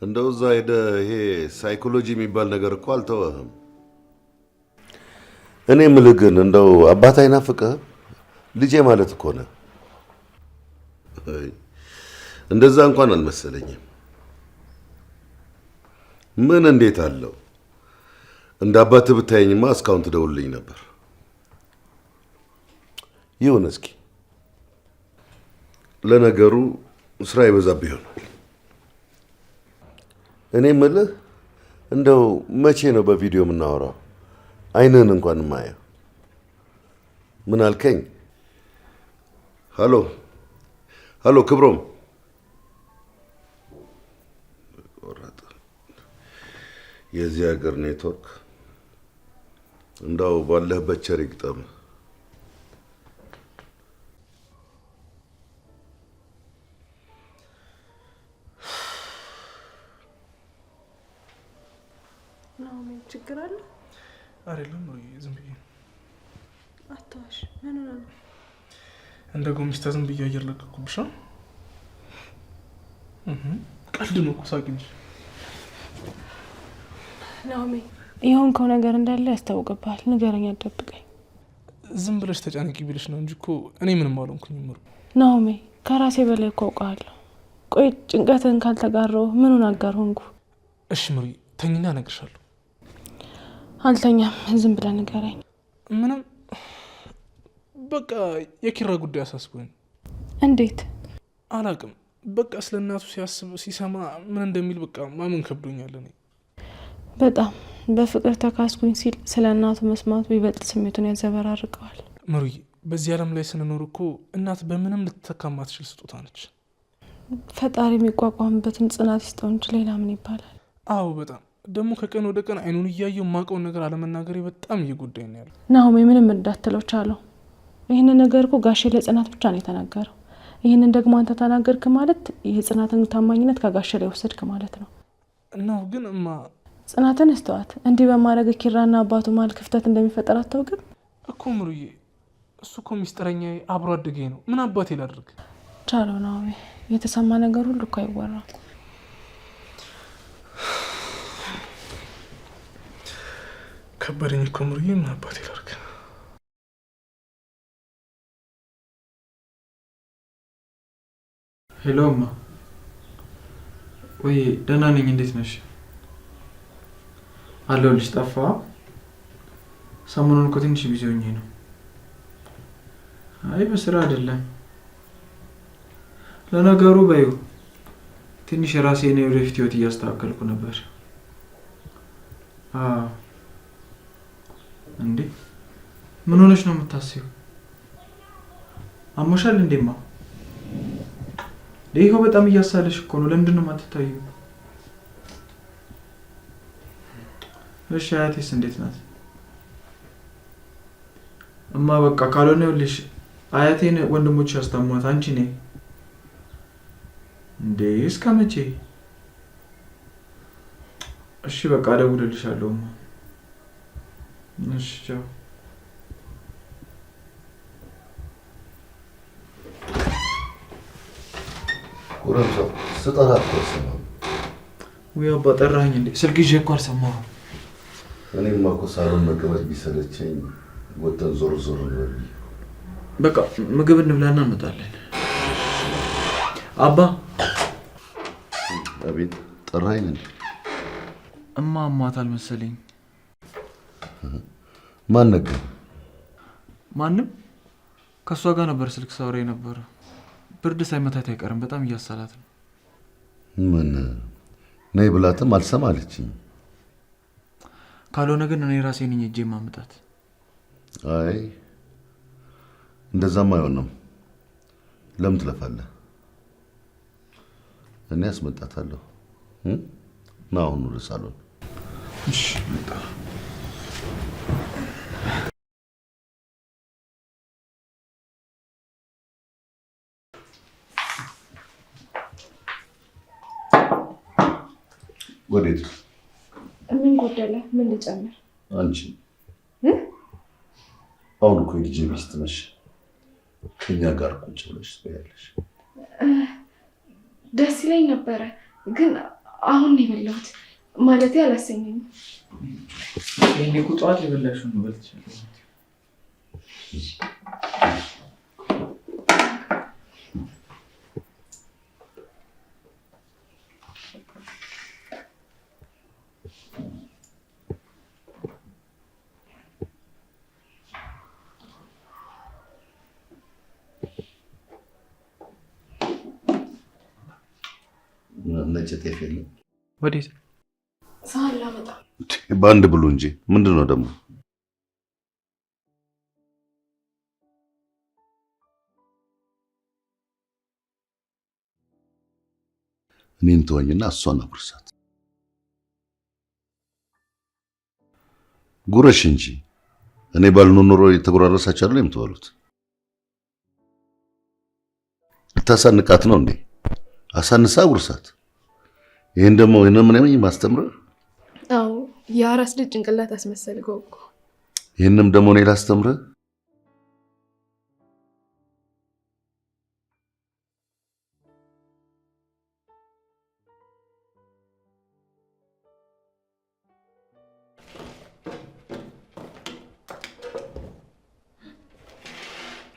እንደው እዛ ሄደ ይሄ ሳይኮሎጂ የሚባል ነገር እኮ አልተወህም። እኔ የምልህ ግን እንደው አባት አይናፍቅህም? ልጄ ማለት እኮ ነህ። እንደዛ እንኳን አልመሰለኝም። ምን እንዴት አለው? እንደ አባትህ ብታየኝማ እስካሁን ትደውልልኝ ነበር። ይሁን እስኪ ለነገሩ ስራ ይበዛብህ ይሆናል። እኔ የምልህ እንደው መቼ ነው በቪዲዮ የምናወራው? አይንህን እንኳን ማየው። ምን አልከኝ? ሀሎ ክብሮም። የዚህ ሀገር ኔትወርክ እንዳው ባለህበት ቸር ይግጠምህ። ምን ችግር አለ? አይደለም ነው ዝም ብዬ አታዋሽ። ምን ነው እንደ ጎሚስታ ዝም ብዬ አየር ለቀኩብሽ ነው። ቀልድ ነው እኮ ሳቅ እንጂ። ናኦሚ የሆንከው ነገር እንዳለ ያስታውቅብሃል። ንገረኝ፣ አትደብቀኝ። ዝም ብለሽ ተጨነቂ ቢልሽ ነው እንጂ እኮ እኔ ምንም አልሆንኩኝም። ምሩ ናኦሚ ከራሴ በላይ እኮ አውቃለሁ። ቆይ ጭንቀትን ካልተጋራው ምኑን አጋር ሆንኩ? እሺ ምሩ ተኝና እነግርሻለሁ። አልተኛም፣ ዝም ብለህ ንገረኝ። ምንም በቃ የኪራ ጉዳይ አሳስቦኝ። እንዴት? አላቅም። በቃ ስለ እናቱ ሲያስብ ሲሰማ ምን እንደሚል በቃ ማመን ከብዶኛል። እኔ በጣም በፍቅር ተካስኩኝ ሲል ስለ እናቱ መስማቱ ይበልጥ ስሜቱን ያዘበራርቀዋል። ምሩዬ በዚህ ዓለም ላይ ስንኖር እኮ እናት በምንም ልትተካ ማትችል ስጦታ ነች። ፈጣሪ የሚቋቋምበትን ጽናት ይስጠው እንጂ ሌላ ምን ይባላል? አዎ በጣም ደግሞ ከቀን ወደ ቀን አይኑን እያየው የማውቀውን ነገር አለመናገሬ በጣም እየጎዳኝ ነው ያለው። ናኦሚ ምንም እንዳትለው ቻለው። ይህንን ነገር እኮ ጋሼ ለጽናት ብቻ ነው የተናገረው። ይህንን ደግሞ አንተ ተናገርክ ማለት የጽናትን ታማኝነት ከጋሼ ላይ ወሰድክ ማለት ነው። ነው ግን እማ ጽናትን እስተዋት። እንዲህ በማድረግ ኪራና አባቱ መሀል ክፍተት እንደሚፈጠር አታውቅም እኮ ምሩዬ። እሱ እኮ ሚስጥረኛ አብሮ አደጌ ነው። ምን አባቴ ላድርግ? ቻለው ናኦሚ፣ የተሰማ ነገር ሁሉ እኮ አይወራም። ከበደኝ እኮ ምሩዬ፣ ምን አባቴ ላድርግ? ሄሎ እማ። ወይ ደህና ነኝ። እንዴት ነሽ? አለሁልሽ። ጠፋ? ሰሞኑን እኮ ትንሽ ቢዚ ሆኜ ነው። አይ በስራ አይደለም። ለነገሩ በዩ ትንሽ የራሴን የወደፊት ህይወት እያስተካከልኩ ነበር። እንዴ ምን ሆነሽ ነው የምታስቢው? አሞሻል እንዴማ? ይሄው በጣም እያሳለሽ እኮ ነው። ለምንድን ነው የማትታዩ? እሺ አያቴስ እንዴት ናት? እማ በቃ ካልሆነ ይኸውልሽ አያቴን ወንድሞች ያስታሟት፣ አንቺ ነኝ እንዴ? እስከ መቼ? እሺ በቃ እደውልልሻለሁ እማ። እሺ ቻው። ጎረምሳ ስጠራ አትሰማም? ወይ አባ ጠራኸኝ እንዴ? ስልክ ይዤ እኮ አልሰማሁም። እኔማ እኮ ሳሎን መቀመጥ ቢሰለቸኝ ወጥተን ዞር ዞር እንበል። በቃ ምግብ እንብላና እንመጣለን። አባ። አቤት። ጠራኸኝ እንዴ? እማ አሟታል መሰለኝ። ማን ነገር? ማንም። ከሷ ጋር ነበር ስልክ ሳወራ ነበር። ብርድ ሳይመታት አይቀርም። በጣም እያሳላት ነው። ምን ነይ ብላትም አልሰማ አለችኝ። ካልሆነ ግን እኔ ራሴ ነኝ እጄ ማምጣት። አይ እንደዛም አይሆንም። ለምን ትለፋለህ? እኔ አስመጣታለሁ። ና አሁን ወደ ሳሎን። እሺ መጣ። ወዴት? ምን ጎደለ? ምን ልጨምር? አንቺ አሁን እኮ የልጄ ሚስት ነሽ። ከኛ ጋር ቁጭ ብለሽ ትበያለሽ። ደስ ይለኝ ነበረ፣ ግን አሁን ነው የበላሁት። ማለቴ አላሰኘኝም። ይሄኔ እኮ ጠዋት የበላሽውን ነው በልተሻል። ነጭ ጤፍ የለም? ወዴት? ሳህን ላመጣ። በአንድ ብሉ እንጂ ምንድን ነው ደግሞ? እኔን ተወኝና እሷን አጉርሳት። ጉረሽ እንጂ እኔ ባልኖር ኖሮ የተጎራረሳችሁ አይደል የምትበሉት? ልታሳንቃት ነው እንዴ? አሳንሳ አጉርሳት። ይሄን ደግሞ ምን ማስተምር? አዎ የአራስ ልጅ ጭንቅላት አስመሰልከው እኮ። ይሄንም ደግሞ እኔ ላስተምር?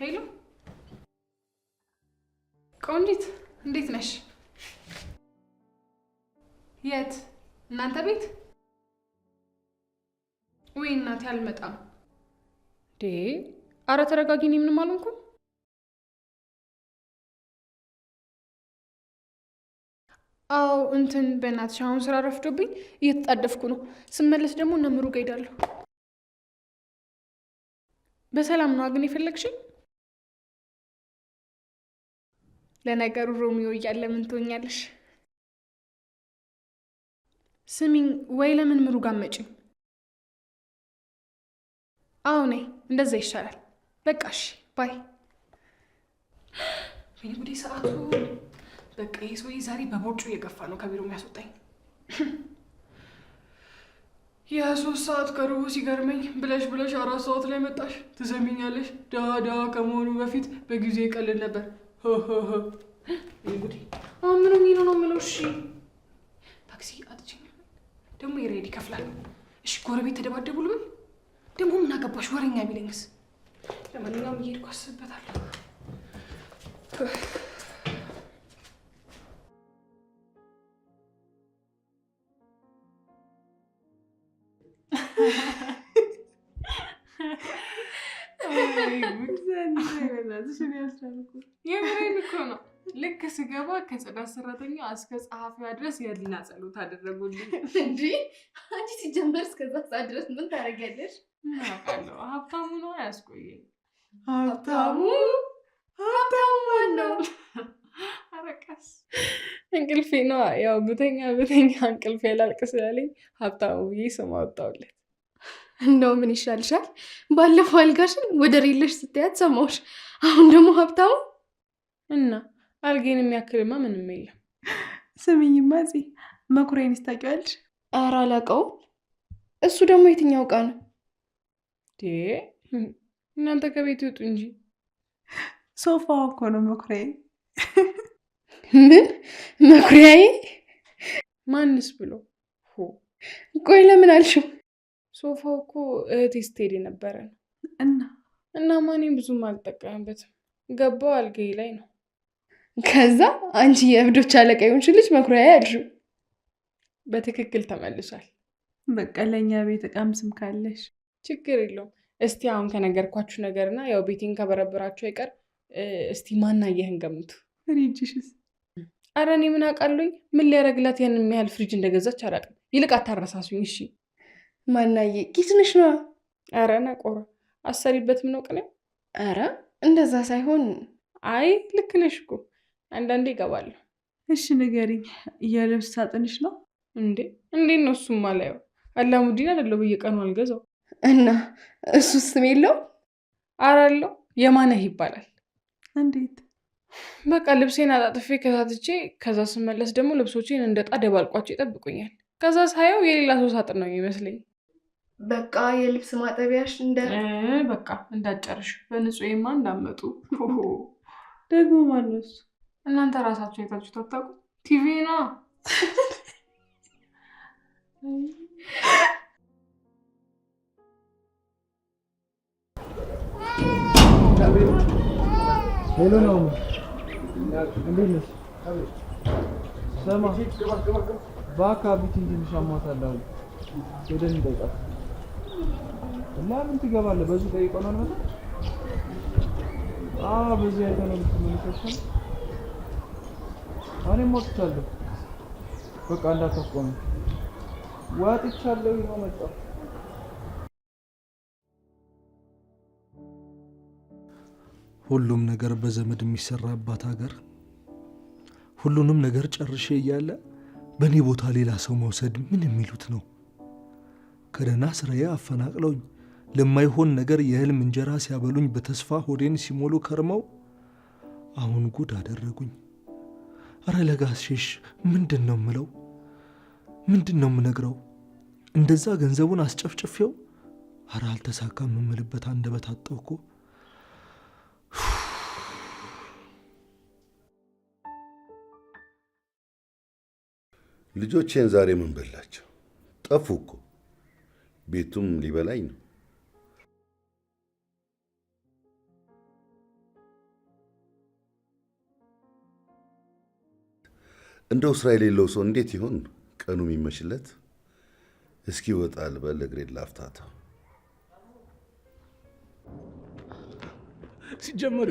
ሄሎ ቆንጂት፣ እንዴት ነሽ? የት? እናንተ ቤት? ወይ እናቴ አልመጣም። አረ ተረጋጊ፣ እኔ ምንም አልሆንኩም። አዎ እንትን በእናትሽ አሁን ስራ ረፍዶብኝ እየተጣደፍኩ ነው። ስመለስ ደግሞ እነ ምሩ ጋር እሄዳለሁ። በሰላም ነው ግን የፈለግሽኝ? ለነገሩ ሮሚዮ እያለ ምን ትሆኛለሽ? ስሚኝ፣ ወይ ለምን ምሩ ጋር መጪም? አዎ ነይ፣ እንደዛ ይሻላል። በቃ እሺ፣ ባይ። ወይኔ ጉዴ ሰዓቱ! በቃ ይሄ ሰውዬ ዛሬ በቦርጩ እየገፋ ነው ከቢሮ የሚያስወጣኝ። የ3 ሰዓት ከሩቡ ሲገርመኝ ብለሽ 4 ሰዓት ላይ መጣሽ። ትሰሚኛለሽ? ዳዳ ከመሆኑ በፊት በጊዜ ይቀልል ነበር። እንግዲህ አሁን ምን ሆኜ ነው የምለው? እሺ ታክሲ አጥቼኝ ደግሞ የሬዲ ይከፍላል። እሺ ጎረቤት ተደባደቡ ልበል? ደግሞ ምን አገባሽ ወሬኛ ቢለኝስ? ለማንኛውም እየሄድኩ አስብበታለሁ። የምሬን እኮ ነው። ልክ ስገባ ከጽዳት ሰራተኛ እስከ ጸሐፊዋ ድረስ የህሊና ጸሎት አደረጉልኝ። እንጂ አንቺ ሲጀመር እስከዛ ሰዓት ድረስ ምን ታደርጊያለሽ? አውቃለሁ። ሀብታሙ ነው ያስቆየኝ። ሀብታሙ ማን ነው? አረቀስ እንቅልፌ ነው። ያው ብተኛ እንቅልፌ ላልቅ ስላለኝ ሀብታሙ ብዬ ስም አወጣሁለት። እንደው ምን ይሻልሻል? ባለፈው አልጋሽን ወደ ሬለሽ ስትያት ሰማሁሽ። አሁን ደግሞ ሀብታሙ እና አልጌን የሚያክልማ ምንም የለም። ስሚኝማ መኩሪያዬንስ ታውቂዋለሽ? ኧረ አላውቀውም። እሱ ደግሞ የትኛው ዕቃ ነው? እናንተ ከቤት ይውጡ እንጂ። ሶፋው እኮ ነው መኩሪያዬ። ምን መኩሪያዬ? ማንስ ብሎ? ቆይ ለምን አልሽው? ሶፋው እኮ እህቴ ስትሄድ የነበረ ነው እና ማኔም ብዙም አልጠቀምበትም። ገባው አልጋዬ ላይ ነው። ከዛ አንቺ የእብዶች አለቃ የሆንሽ ልጅ መኩሪያዬ አልሽው። በትክክል ተመልሷል። በቃ ለእኛ ቤት ዕቃም ስም ካለሽ ችግር የለውም። እስቲ አሁን ከነገርኳችሁ ነገርና ያው ቤቴን ከበረበራችሁ አይቀር እስቲ ማናየህን ገምቱ። ፍሪጅሽስ? አረ እኔ ምን አውቃለሁኝ? ምን ሊያደርግላት ያንን የሚያህል ፍሪጅ እንደገዛች አላውቅም። ይልቅ አታረሳሱኝ እሺ። ማናየ ኪስንሽ ነው? አረ ነቆረ አሰሪበትም ነው ቅኔው። አረ እንደዛ ሳይሆን አይ ልክ ነሽ እኮ አንዳንዴ ይገባለሁ። እሺ ንገሪኝ። የልብስ ሳጥንሽ ነው እንዴ? እንዴት ነው እሱም አላየው። አላሙዲን አይደለው በየቀኑ አልገዛው እና እሱ ስም የለው? አረ አለው። የማነህ ይባላል። እንዴት? በቃ ልብሴን አጣጥፌ ከታትቼ ከዛ ስመለስ ደግሞ ልብሶቼን እንደጣ ደባልቋቸው ይጠብቁኛል። ከዛ ሳየው የሌላ ሰው ሳጥን ነው የሚመስለኝ። በቃ የልብስ ማጠቢያሽ በቃ እንዳጨርሽ በንጹህማ እንዳመጡ። ደግሞ ማነው እሱ? እናንተ ራሳችሁ አይታችሁት አታውቁም? ቲቪ ነው። ሄሎ ነው። እንዴት ነሽ? ሰማ በአካባቢ ትንሽ አሟታል አሉ። ሄደን እንጠይቃት። ለምን ትገባለህ? በዚህ ጠይቀው ነው ማለት? በዚህ አይተነው ልትመለከት እኔም ወጥቻለሁ። በቃ እንዳታቆም ወጥቻለሁ። ነው መጣ። ሁሉም ነገር በዘመድ የሚሰራባት ሀገር ሁሉንም ነገር ጨርሼ እያለ በእኔ ቦታ ሌላ ሰው መውሰድ ምን የሚሉት ነው? ከደህና ስራዬ አፈናቅለውኝ ለማይሆን ነገር የህልም እንጀራ ሲያበሉኝ በተስፋ ሆዴን ሲሞሉ ከርመው አሁን ጉድ አደረጉኝ። አረ ለጋሼሽ ምንድን ነው ምለው? ምንድን ነው ምነግረው? እንደዛ ገንዘቡን አስጨፍጭፌው አረ አልተሳካም የምልበት አንደበት አጠውኩ። ልጆቼን ዛሬ ምን በላቸው? ጠፉ እኮ። ቤቱም ሊበላኝ ነው። እንደው ስራ የሌለው ሰው እንዴት ይሆን ቀኑ የሚመሽለት? እስኪ ወጣ ልበል፣ እግሬን ላፍታታ። ሲጀመር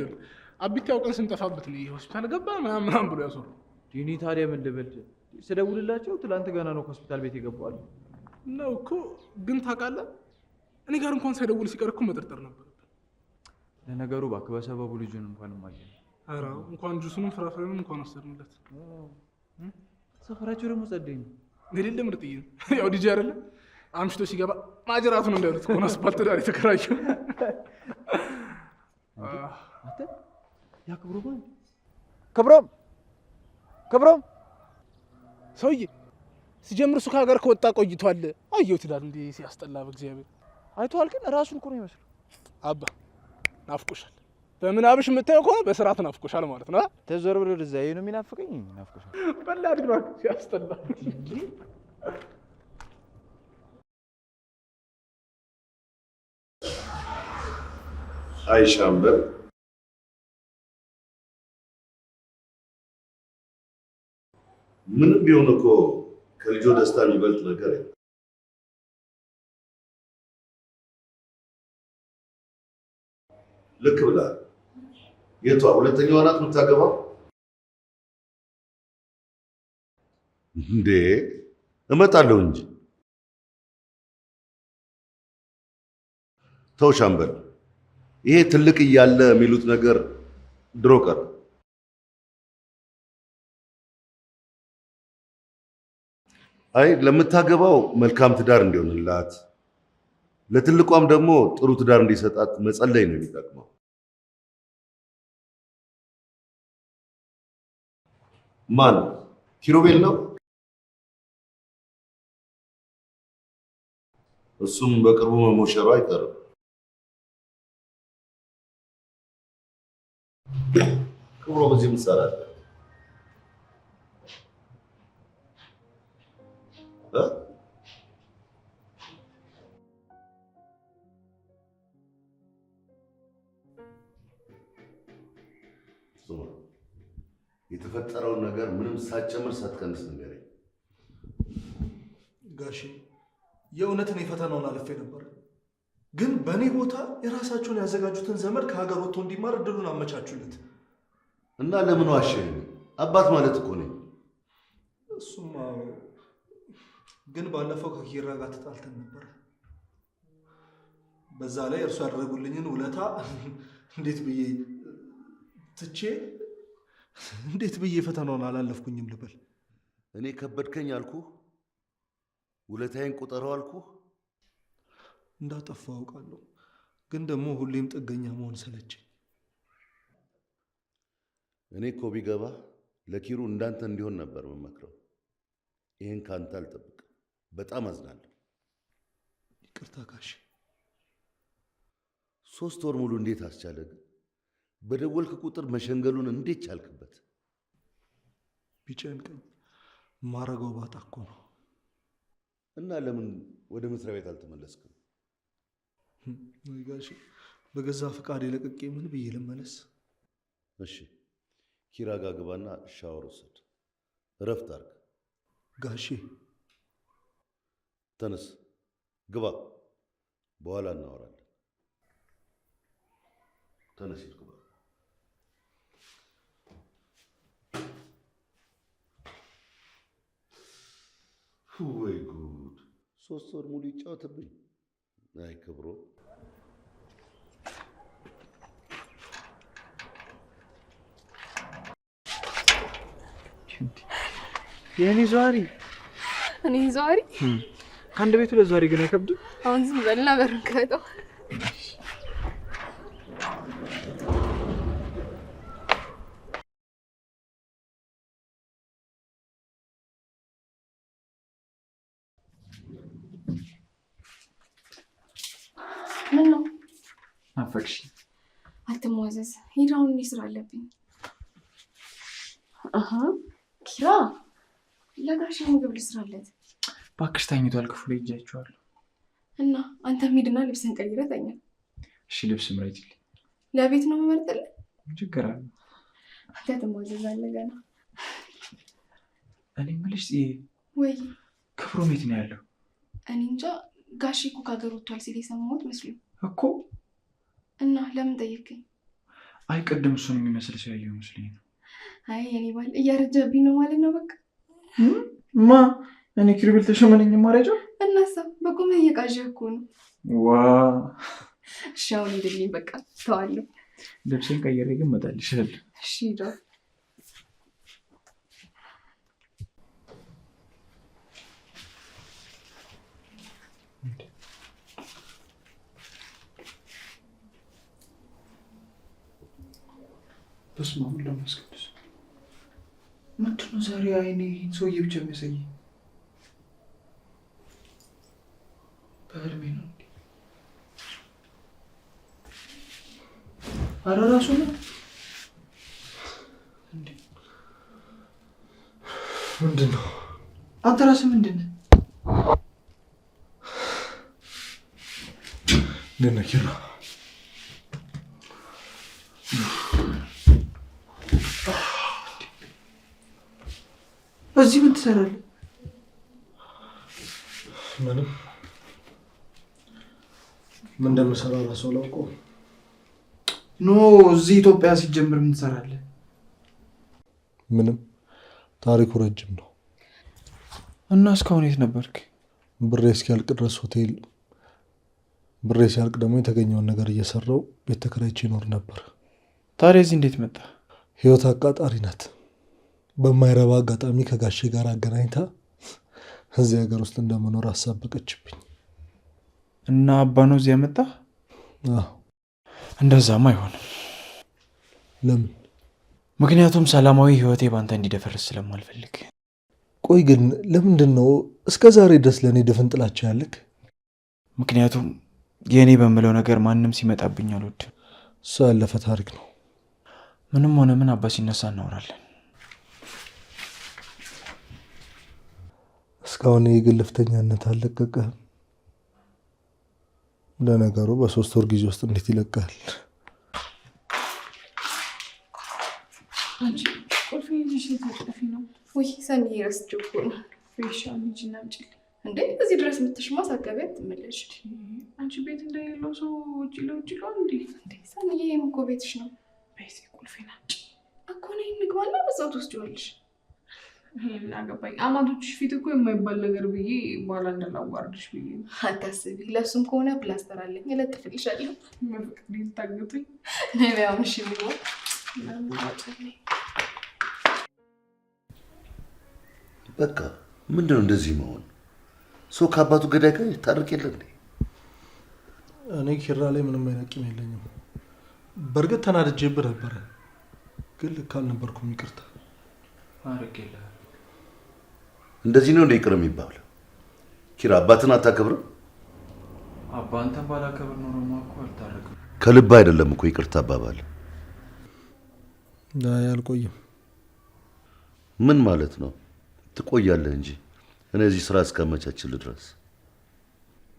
አቢት ያውቀን ስንጠፋበት ነው ሆስፒታል ገባ ምናምን ብሎ ያሰሩ። ዲኒ ታዲያ ምን ልበል? ስደውልላቸው ትላንት ገና ነው ከሆስፒታል ቤት የገባዋል ነው እኮ። ግን ታውቃለህ እኔ ጋር እንኳን ሳይደውል ሲቀር እኮ መጠርጠር ነበረብን። ለነገሩ እባክህ በሰበቡ ልጁን እንኳን ማየን። ኧረ እንኳን ጁሱንም ፍራፍሬንም እንኳን ወሰድንለት። ሰፈራቸው ደግሞ ጸደኝ ነው። የሌለ ምርጥዬ ነው። ያው ዲጂ አይደለ አምሽቶ ሲገባ ማጀራቱን እንዳሉት ሆነ አስፋልት ዳር የተከራየው። አንተ ያ ክብሮም ሰውዬ ሲጀምር እሱ ከሀገር ከወጣ ቆይቷል። አየሁት ይላል እንዴ ሲያስጠላ። በእግዚአብሔር አይተዋል። ግን ራሱን እኮ ነው ይመስለው። አባ ናፍቆሻል። በምናብሽ የምታየው ከሆነ በስርዓት ናፍቆሻል ማለት ነው። ተዘር ብሎ ወደዛ ይሄ ነው የሚናፍቀኝ። ናፍቆሻል በላ አድግባ ሲያስጠላ። አይ ሻምበል፣ ምንም ቢሆን እኮ ከልጆ ደስታ የሚበልጥ ነገር የለም። ልክ ብለሃል። የቷ ሁለተኛዋ ናት የምታገባው? እንዴ እመጣለሁ እንጂ። ተው ሻምበል፣ ይሄ ትልቅ እያለ የሚሉት ነገር ድሮ ቀረ። አይ ለምታገባው መልካም ትዳር እንዲሆንላት ለትልቋም ደግሞ ጥሩ ትዳር እንዲሰጣት መጸለይ ነው የሚጠቅመው። ማን ኪሩቤል ነው? እሱም በቅርቡ መሞሸሩ አይቀርም። ክብሮ በዚህ ምሳሌ የተፈጠረውን ነገር ምንም ሳትጨምር ሳትቀንስ ንገረኝ። ጋሼ የእውነት እኔ ፈተናውን አልፌ ነበር፣ ግን በእኔ ቦታ የራሳቸውን ያዘጋጁትን ዘመድ ከሀገር ወጥቶ እንዲማር እድሉን አመቻቹለት እና ለምን ዋሸኝ? አባት ማለት እኮ ነኝ። እሱማ ግን ባለፈው ከኪራ ጋር ተጣልተን ነበር። በዛ ላይ እርሱ ያደረጉልኝን ውለታ እንዴት ብዬ ትቼ እንዴት ብዬ ፈተናውን አላለፍኩኝም ልበል? እኔ ከበድከኝ አልኩህ? ውለታዬን ቁጠረው አልኩህ? እንዳጠፋው አውቃለሁ፣ ግን ደግሞ ሁሌም ጥገኛ መሆን ሰለቸኝ። እኔ እኮ ቢገባ ለኪሩ እንዳንተ እንዲሆን ነበር መመክረው። ይሄን ካንተ አልጠብቅም። በጣም አዝናለሁ። ይቅርታ ጋሼ። 3 ወር ሙሉ እንዴት አስቻለ ግን? በደወልክ ቁጥር መሸንገሉን እንዴት ቻልክበት? ቢጨንቀኝ ማረገው ባጣ እኮ ነው። እና ለምን ወደ መስሪያ ቤት አልተመለስክም? ጋሼ በገዛ ፈቃድ ለቅቄ ምን ብዬ ልመለስ? እሺ ኪራ ጋር ግባና ሻወር ውሰድ፣ እረፍት አድርግ። ጋሼ ተነስ ግባ፣ በኋላ እናወራለን። ተነስ ግባ። ወይ ጉድ! 3 ወር ሙሉ ይጫወትብኝ። አይ ክብሮ የኔ ዘዋሪ እኔ ዘዋሪ ከአንድ ቤቱ ለዘዋሪ ግን አይከብድም። አሁን ዝም በልና በሩን ክፈተው። ምን ነው ናፈቅሽ? አትሟዘዝ። ሂድ አሁን እኔ ስራ አለብኝ። ኪራ ለጋሽ ምግብ ልስራለት። እባክሽ ተኝቷል፣ ክፍሉ ሄጃችኋለሁ። እና አንተም ሂድና ልብስን ቀይረህ ተኛ። እሺ ልብስ ምረጭልኝ። ለቤት ነው የምመርጥልህ። ችግር አለ? አንተ ትሟዘዛለህ ገና። እኔ የምልሽ ወይ ክፍሉ የት ነው ያለው? እኔ እንጃ። ጋሼ እኮ ከሀገር ወጥቷል ሲል የሰማሁት መስሎኝ እኮ። እና ለምን ጠየቅኝ? አይ ቅድም እሱን የሚመስል ሰው ያየው መስሎኝ ነው። አይ የኔ ባል እያረጀብኝ ነው ማለት ነው። በቃ ማ እኔ ኪሩቤል ተሸመነኝ ማረጃው። እናሳ በቁምህ እየቃዠህ እኮ ነው። ዋ እሺ አሁን ሂድልኝ በቃ ተዋለሁ። ልብሴን ቀይሬ ግን እመጣልሻለሁ። እሺ ሂድ። በስመ አብ ወመንፈስ ቅዱስ። ምንድን ነው ዛሬ አይኔ ይህን ሰውዬ ብቻ የሚያሳይ? በህልሜ ነው እንዴ? ኧረ እራሱ ነው እንዴ? ምንድን ነው አንተ ራስህ ምንድን ነህ? ምንድን ነው ኪራ? እዚህ ምን ትሰራለህ? ምንም። ምን እንደምሰራ እራሱ አላውቀውም። ኖ እዚህ ኢትዮጵያ ሲጀምር ምን ትሰራለህ? ምንም። ታሪኩ ረጅም ነው። እና እስካሁን የት ነበርክ? ብሬ እስኪያልቅ ድረስ ሆቴል፣ ብሬ ሲያልቅ ደግሞ የተገኘውን ነገር እየሰራው ቤት ተከራይቼ ይኖር ነበር። ታዲያ እዚህ እንዴት መጣ? ህይወት አቃጣሪ ናት። በማይረባ አጋጣሚ ከጋሼ ጋር አገናኝታ እዚህ ሀገር ውስጥ እንደመኖር አሳበቀችብኝ። እና አባ ነው እዚህ ያመጣ? እንደዛም አይሆንም። ለምን? ምክንያቱም ሰላማዊ ህይወቴ ባንተ እንዲደፈርስ ስለማልፈልግ። ቆይ ግን ለምንድን ነው እስከ ዛሬ ድረስ ለእኔ ድፍን ጥላቻ ያለክ? ምክንያቱም የእኔ በምለው ነገር ማንም ሲመጣብኝ አልወድም። እሱ ያለፈ ታሪክ ነው። ምንም ሆነ ምን አባ ሲነሳ እናወራለን። እስካሁን የግልፍተኛነት አልለቀቀህም። ለነገሩ በ3 ወር ጊዜ ውስጥ እንዴት ይለቃል? አንቺ ቁልፍ ይዘሽ ልታጠፊ ነው? ውይ ሰኒ ረስቼው እኮ ነው። ፌሻል ልጅና አምጪልኝ። እንዴ እዚህ ድረስ የምትሽማ ሳትገቢ አትመለሽ። አንቺ ቤት እንደሌለው ሰው ውጭ ለውጭ ነው እንዴ? ሰኒ ይሄም እኮ ቤትሽ ነው። በይሴ ቁልፌን አምጪ እኮ ነው። እንግባና በዛው ትወስጂዋለሽ። ይሄን አገባኝ። አማቶችሽ ፊት እኮ የማይባል ነገር ብዬ በኋላ እንዳላዋርድሽ ብዬ ነው። አታስቢ። ለሱም ከሆነ ፕላስተር አለኝ እለጥፍልሻለሁ። በፍቅር ልታገቱኝ ነይ አሁን እሺ ብሎ በቃ ምንድነው እንደዚህ መሆን? ሰው ከአባቱ ገዳይ ጋር ይታረቅ የለ እንዴ? እኔ ኪራ ላይ ምንም አይነት ቂም የለኝም። በእርግጥ ተናድጄብህ ነበረ፣ ግን ልክ አልነበርኩም። ይቅርታ። አረቄልህ። እንደዚህ ነው እንደ ይቅር የሚባለው? ኪራ አባትን አታከብርም? አባ አንተን ባላከብር ኖሮማ እኮ አልታረቅም። ከልብ አይደለም እኮ ይቅርታ አባባል። አይ አልቆይም። ምን ማለት ነው? ትቆያለህ እንጂ እኔ እዚህ ስራ እስካመቻችልህ ድረስ።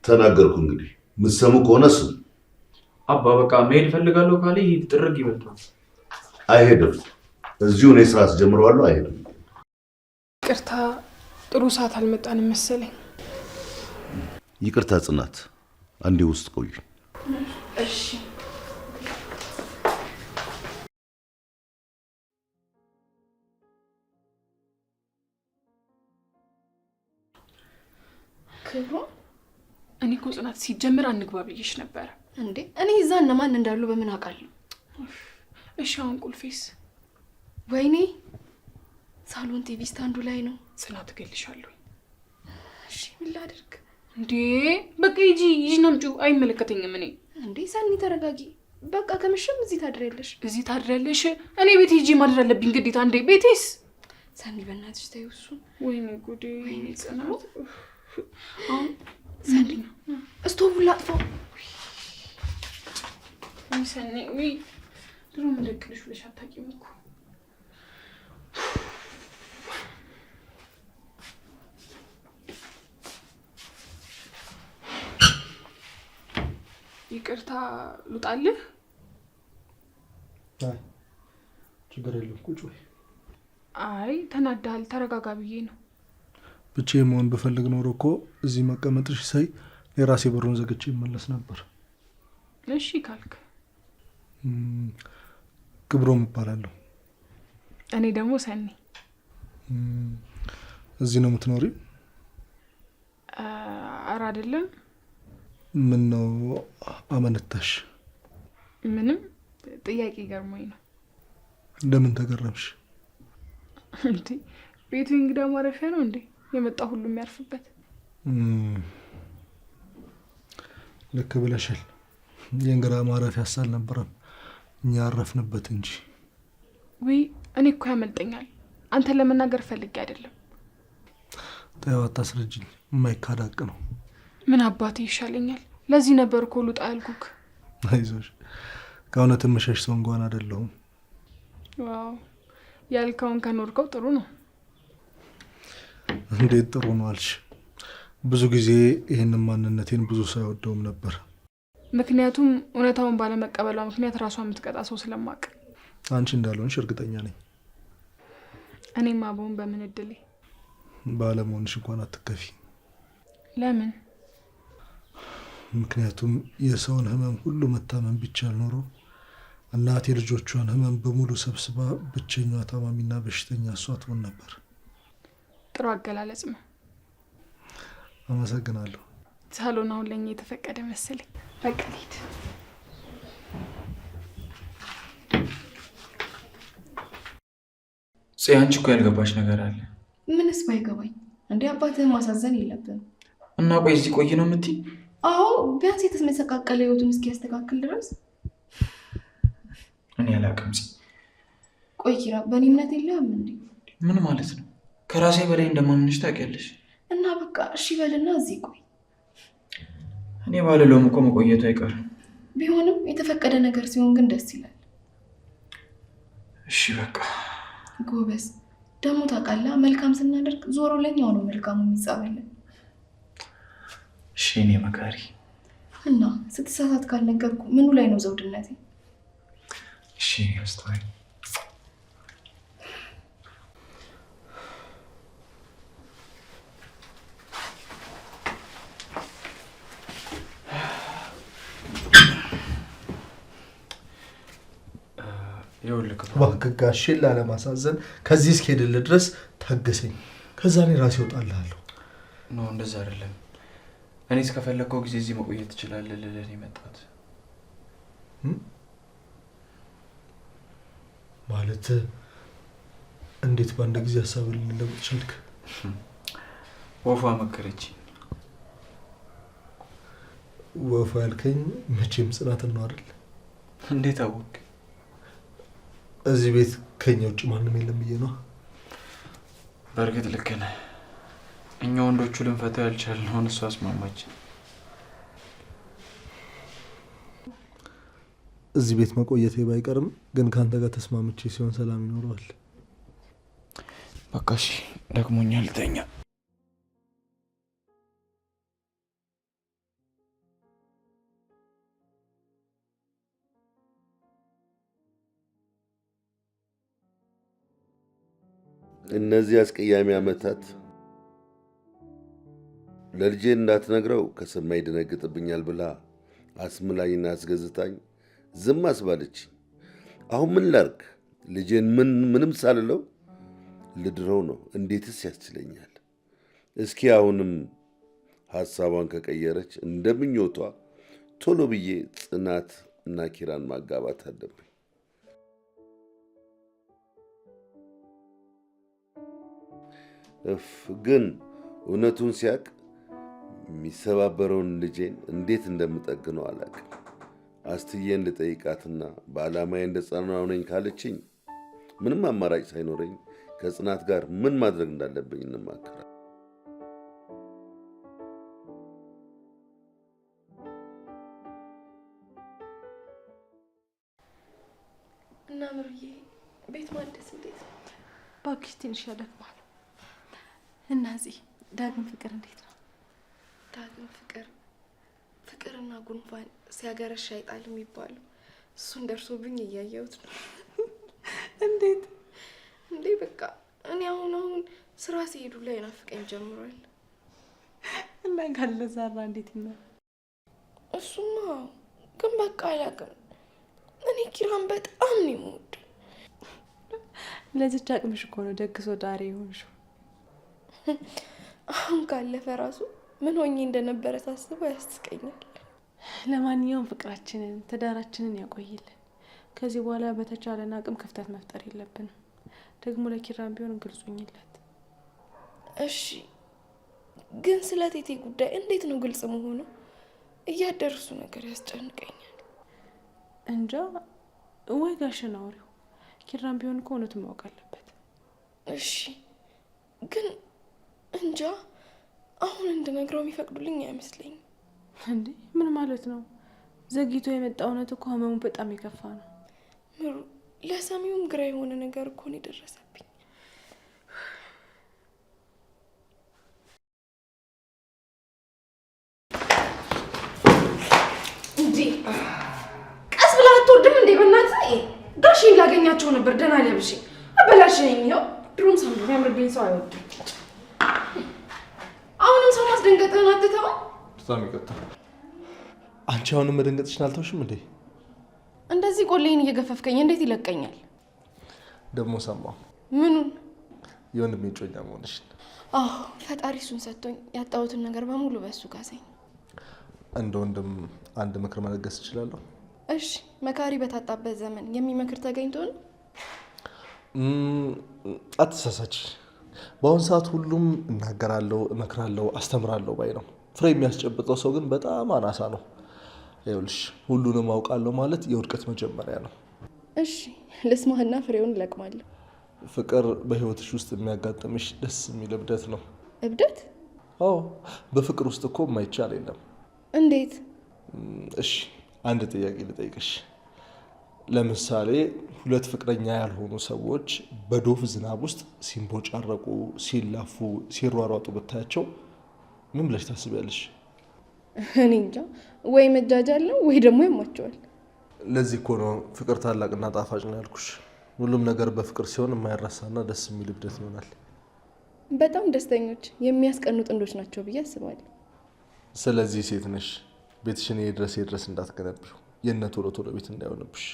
ተናገርኩ። እንግዲህ የምትሰሙ ከሆነ ስሙ። አባ በቃ መሄድ እፈልጋለሁ ካለ ይሄድ፣ ጥርግ ይበልጣል። አይሄድም። እዚሁ እኔ ስራ አስጀምረዋለሁ። አይሄድም። ይቅርታ፣ ጥሩ ሰዓት አልመጣንም መሰለኝ። ይቅርታ ጽናት፣ አንዴ ውስጥ ቆዩ። እሺ። ክብሮ፣ እኔ እኮ ጽናት ሲጀምር አንግባ ብዬሽ ነበረ። እንዴ እኔ እዛ እነማን እንዳሉ በምን አውቃለሁ? እሺ አሁን ቁልፌስ? ወይኔ ሳሎን ቲቪ ስታንዱ ላይ ነው። ጽናት እገልሻለሁ። እሺ ምን ላድርግ? እንዴ በቃ ሂጂ ይዤን አምጪው። አይመለከተኝም። እኔ እንዴ ሰኒ ተረጋጊ። በቃ ከምሽም እዚህ ታድሪያለሽ። እዚህ ታድሪያለሽ? እኔ ቤት ሂጂ ማድር አለብኝ ግዴታ። እንዴ ቤቴስ? ሰኒ በእናትሽ ተይው እሱን። ወይኔ ጉዴ! ወይኔ ጽናት አሁን ሰኒ እስቶቡን ላጥፋው። ወይ ሰኒ ወይ ድሮ ምን ደቅልሽ ብለሽ አታውቂም እኮ። ይቅርታ ልውጣልህ? አይ ችግር የለም ቁጭ በይ። አይ ተናዳል፣ ተረጋጋ ብዬ ነው። ብቻዬን መሆን ብፈልግ ኖሮ እኮ እዚህ መቀመጥሽ ሳይ የራሴ በሩን ዘግቼ ይመለስ ነበር። እሺ ካልክ። ክብሮም እባላለሁ። እኔ ደግሞ ሰኒ። እዚህ ነው የምትኖሪ? ኧረ አይደለም። ምን ነው አመነታሽ? ምንም፣ ጥያቄ ገርሞኝ ነው። ለምን ተገረምሽ? እንዴ ቤቱ እንግዳ ማረፊያ ነው እንዴ? የመጣ ሁሉ የሚያርፍበት። ልክ ብለሻል። የእንግዳ ማረፊያ አልነበረም፣ እኛ አረፍንበት እንጂ። ወይ እኔ እኮ ያመልጠኛል። አንተን ለመናገር ፈልጌ አይደለም። ተይው አታስረጅኝ፣ የማይካድ ሀቅ ነው። ምን አባቴ ይሻለኛል። ለዚህ ነበር እኮ ልውጣ ያልኩክ። አይዞሽ፣ ከእውነት የምሸሽ ሰው እንኳን አይደለሁም። ዋው ያልከውን ከኖርከው ጥሩ ነው። እንዴት ጥሩ ነው አልሽ? ብዙ ጊዜ ይህንን ማንነቴን ብዙ ሰው አይወደውም ነበር። ምክንያቱም እውነታውን ባለመቀበሏ ምክንያት ራሷን የምትቀጣ ሰው ስለማቅ። አንቺ እንዳልሆንሽ እርግጠኛ ነኝ። እኔማ በሆን በምን እድሌ። ባለመሆንሽ እንኳን አትከፊ። ለምን? ምክንያቱም የሰውን ህመም ሁሉ መታመን ቢቻል ኖሮ እናቴ ልጆቿን ህመም በሙሉ ሰብስባ ብቸኛዋ ታማሚና በሽተኛ እሷ ትሆን ነበር። ጥሩ አገላለጽ ነው። አመሰግናለሁ። ሳሎን አሁን ለኛ የተፈቀደ መሰለኝ። በቃ ልሂድ። አንቺ እኮ ያልገባሽ ነገር አለ። ምንስ ባይገባኝ? እንዴ አባትህን ማሳዘን የለብንም። እና ቆይ እዚህ ቆይ ነው የምትይ? አዎ ቢያንስ የተመሰቃቀለ ህይወቱን እስኪያስተካክል ድረስ። እኔ አላውቅም። ቆይ ኪራ፣ በእኔ እምነት የለህም እንዴ? ምን ማለት ነው? ከራሴ በላይ እንደማምንሽ ታውቂያለሽ። እና በቃ እሺ በልና እዚህ ቆይ። እኔ ባልለውም እኮ መቆየቱ አይቀርም። ቢሆንም የተፈቀደ ነገር ሲሆን ግን ደስ ይላል። እሺ በቃ ጎበዝ። ደግሞ ታውቃለህ፣ መልካም ስናደርግ ዞሮ ለኛው ነው መልካሙ የሚጻበልን። እሺ እኔ መካሪ። እና ስትሳሳት ካልነገርኩ ምኑ ላይ ነው ዘውድነቴ? እሺ አስተዋይ። እባክህ ጋሼን ላለማሳዘን ከዚህ እስክሄድልህ ድረስ ታገሰኝ። ከዛ እኔ ራሴ እወጣልሃለሁ። ኖ እንደዛ አይደለም። እኔ እስከፈለግከው ጊዜ እዚህ መቆየት ትችላለህ ልልህ ነው የመጣሁት። ማለት እንዴት በአንድ ጊዜ ሀሳብን ልለውጥ ቻልክ? ወፏ መከረችኝ። ወፏ ያልከኝ መቼም ጽናትን ነው አይደል? እንዴት አወቅ? እዚህ ቤት ከኛ ውጭ ማንም የለም ብዬ ነው። በእርግጥ ልክ ነህ። እኛ ወንዶቹ ልንፈታው ያልቻልነውን እሷ አስማማች። እዚህ ቤት መቆየቴ ባይቀርም ግን ከአንተ ጋር ተስማምቼ ሲሆን ሰላም ይኖረዋል። በቃ እሺ፣ ደክሞኛል፣ ልተኛ። እነዚህ አስቀያሚ ዓመታት ለልጄ እንዳትነግረው ከሰማ ይደነግጥብኛል ብላ አስምላኝና አስገዝታኝ ዝም አስባለች። አሁን ምን ላርግ? ልጄን ምንም ሳልለው ልድረው ነው? እንዴትስ ያስችለኛል? እስኪ አሁንም ሐሳቧን ከቀየረች እንደምኞቷ ቶሎ ብዬ ጽናት እና ኪራን ማጋባት አለብኝ። ግን እውነቱን ሲያቅ የሚሰባበረውን ልጄን እንዴት እንደምጠግነው አላውቅም። አስትዬን ልጠይቃትና በዓላማዬ እንደጸናው ነኝ ካለችኝ ምንም አማራጭ ሳይኖረኝ ከጽናት ጋር ምን ማድረግ እንዳለብኝ እንማከራለን። እና ምሩዬ ቤት ማደስ እንዴት ነው? እባክሽ ትንሽ ያደክማል። እና እዚህ ዳግም ፍቅር እንዴት ነው? ዳግም ፍቅርና ጉንፋን ሲያገረሽ አይጣል የሚባለው እሱን ደርሶብኝ እያየሁት ነው። እንዴት እንዴ? በቃ እኔ አሁን ስራ ሲሄዱ ላይ ናፍቀኝ ጀምሯል። እና ካለ ዛራ እንዴት ነው? እሱማ ግን በቃ አላውቅም። እኔ ኪራን በጣም ነው የምወደው። ለዚች አቅምሽ እኮ ነው ደግሶ ዳሬ የሆንሽው። አሁን ካለፈ ራሱ ምን ሆኜ እንደነበረ ሳስበው ያስቀኛል። ለማንኛውም ፍቅራችንን ትዳራችንን ያቆይልን። ከዚህ በኋላ በተቻለን አቅም ክፍተት መፍጠር የለብንም። ደግሞ ለኪራም ቢሆን ግልጹኝለት። እሺ፣ ግን ስለ ቴቴ ጉዳይ እንዴት ነው ግልጽ መሆኑ? እያደረሱ ነገር ያስጨንቀኛል። እንጃ፣ ወይ ጋሽን አውሪው። ኪራም ቢሆን እኮ እውነቱን ማወቅ አለበት። እሺ፣ ግን እንጃ አሁን እንድነግረው የሚፈቅዱልኝ አይመስለኝም። እንዴ ምን ማለት ነው? ዘግይቶ የመጣ እውነት እኮ ህመሙ በጣም የከፋ ነው። ምሩ፣ ለሰሚውም ግራ የሆነ ነገር እኮ ነው የደረሰብኝ። እንዴ ቀስ ብላ አትወርድም እንዴ? በእናትህ ጋሼን ላገኛቸው ነበር። ደህና ለብሼ አበላሽኝ። ይኸው ድሮም ሰው የሚያምርብኝ ሰው አይወድም። አሁንም ሰው ማስደንገጥህን አትተው። በጣም ይቅርታ። አንቺ አሁንም መደንገጥሽን አልተውሽም እንዴ? እንደዚህ ቆሌን እየገፈፍከኝ እንዴት ይለቀኛል? ደግሞ ሰማሁ። ምኑን? የወንድሜ ጮኛ መሆንሽን። አዎ ፈጣሪ እሱን ሰጥቶኝ ያጣሁትን ነገር በሙሉ በእሱ ካሰኝ። እንደ ወንድም አንድ ምክር መለገስ እችላለሁ? እሺ፣ መካሪ በታጣበት ዘመን የሚመክር ተገኝቶ ነው? አትሳሳች። በአሁን ሰዓት ሁሉም እናገራለሁ፣ እመክራለሁ፣ አስተምራለሁ ባይ ነው። ፍሬ የሚያስጨብጠው ሰው ግን በጣም አናሳ ነው። ይኸውልሽ ሁሉንም አውቃለሁ ማለት የውድቀት መጀመሪያ ነው። እሺ ልስማህና ፍሬውን እለቅማለሁ። ፍቅር በህይወትሽ ውስጥ የሚያጋጥምሽ ደስ የሚል እብደት ነው። እብደት? አዎ፣ በፍቅር ውስጥ እኮ የማይቻል የለም። እንዴት? እሺ አንድ ጥያቄ ልጠይቅሽ። ለምሳሌ ሁለት ፍቅረኛ ያልሆኑ ሰዎች በዶፍ ዝናብ ውስጥ ሲንቦጫረቁ፣ ሲላፉ፣ ሲሯሯጡ ብታያቸው ምን ብለሽ ታስቢያለሽ? እኔ እንጃ፣ ወይ መጃጃል ነው ወይ ደግሞ ያሟቸዋል። ለዚህ እኮ ነው ፍቅር ታላቅና ጣፋጭ ነው ያልኩሽ። ሁሉም ነገር በፍቅር ሲሆን የማይረሳና ደስ የሚል እብደት ይሆናል። በጣም ደስተኞች የሚያስቀኑ ጥንዶች ናቸው ብዬ አስባለሁ። ስለዚህ ሴት ነሽ፣ ቤትሽን የድረስ እንዳትገነቢው፣ የእነ ቶሎ ቶሎ ቤት እንዳይሆንብሽ።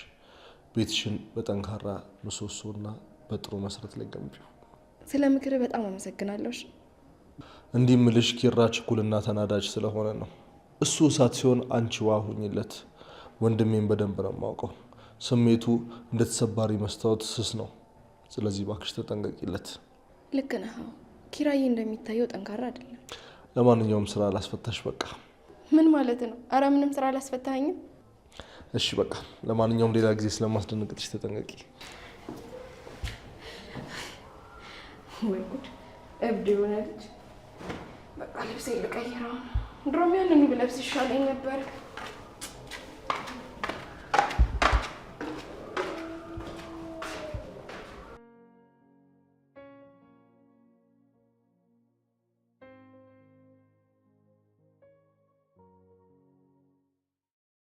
ቤትሽን በጠንካራ ምሰሶና በጥሩ መሰረት ላይ ገንቢው። ስለ ምክር በጣም አመሰግናለሁ። እንዲህ ምልሽ ኪራ ችኩልና ተናዳጅ ስለሆነ ነው። እሱ እሳት ሲሆን አንቺ ውሃ ሁኝለት። ወንድሜን በደንብ ነው የማውቀው። ስሜቱ እንደ ተሰባሪ መስታወት ስስ ነው። ስለዚህ እባክሽ ተጠንቀቂለት። ልክ ነህ። ኪራዬ እንደሚታየው ጠንካራ አይደለም። ለማንኛውም ስራ ላስፈታሽ። በቃ ምን ማለት ነው? አረ ምንም ስራ አላስፈታኝም። እሺ በቃ ለማንኛውም ሌላ ጊዜ ስለማስደነግጥሽ ተጠንቀቂ። ወይ ጉድ! እብድ የሆነ ልጅ። በቃ ልብሴ ልቀይረው። ድሮም ያንን ብለብስ ይሻለኝ ነበር።